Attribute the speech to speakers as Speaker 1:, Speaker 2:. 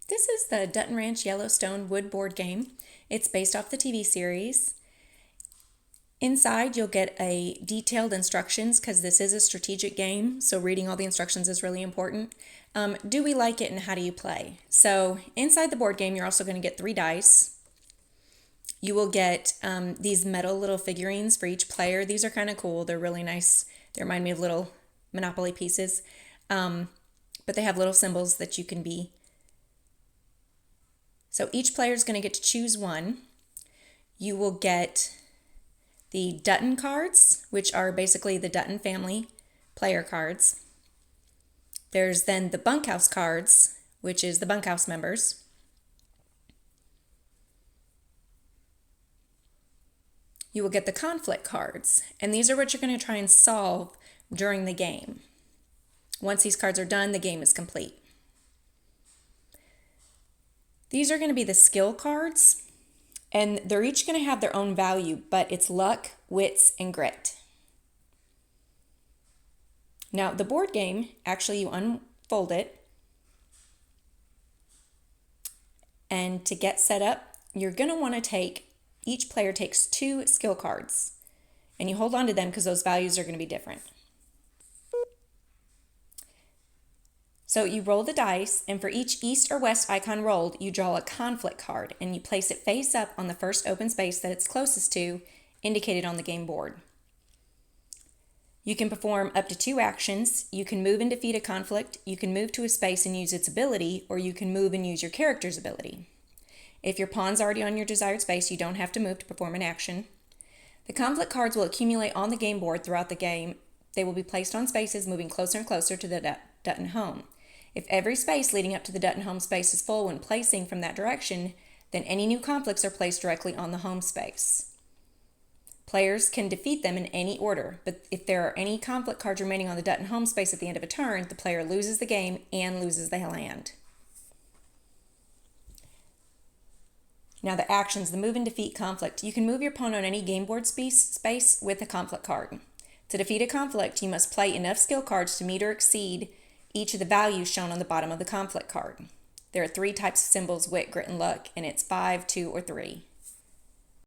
Speaker 1: This is the Dutton Ranch Yellowstone wood board game. It's based off the TV series. Inside you'll get a detailed instructions because this is a strategic game, so reading all the instructions is really important. Do we like it and how do you play? So inside the board game you're also going to get 3 dice. You will get these metal little figurines for each player. These are kind of cool. They're really nice. They remind me of little Monopoly pieces. But they have little symbols that you can be. So each player is going to get to choose one. You will get the Dutton cards, which are basically the Dutton family player cards. There's then the bunkhouse cards, which is the bunkhouse members. You will get the conflict cards, and these are what you're going to try and solve during the game. Once these cards are done, the game is complete. These are going to be the skill cards, and they're each going to have their own value, but it's luck, wits, and grit. Now, the board game, actually you unfold it, and to get set up, you're going to want to each player takes 2 skill cards, and you hold on to them because those values are going to be different. So you roll the dice, and for each east or west icon rolled, you draw a conflict card, and you place it face up on the first open space that it's closest to, indicated on the game board. You can perform up to 2 actions. You can move and defeat a conflict, you can move to a space and use its ability, or you can move and use your character's ability. If your pawn's already on your desired space, you don't have to move to perform an action. The conflict cards will accumulate on the game board throughout the game. They will be placed on spaces, moving closer and closer to the Dutton home. If every space leading up to the Dutton home space is full when placing from that direction, then any new conflicts are placed directly on the home space. Players can defeat them in any order, but if there are any conflict cards remaining on the Dutton home space at the end of a turn, the player loses the game and loses the land. Now the actions, the move and defeat conflict. You can move your pawn on any game board space with a conflict card. To defeat a conflict, you must play enough skill cards to meet or exceed each of the values shown on the bottom of the conflict card. There are 3 types of symbols: wit, grit, and luck, and it's 5, 2, or 3.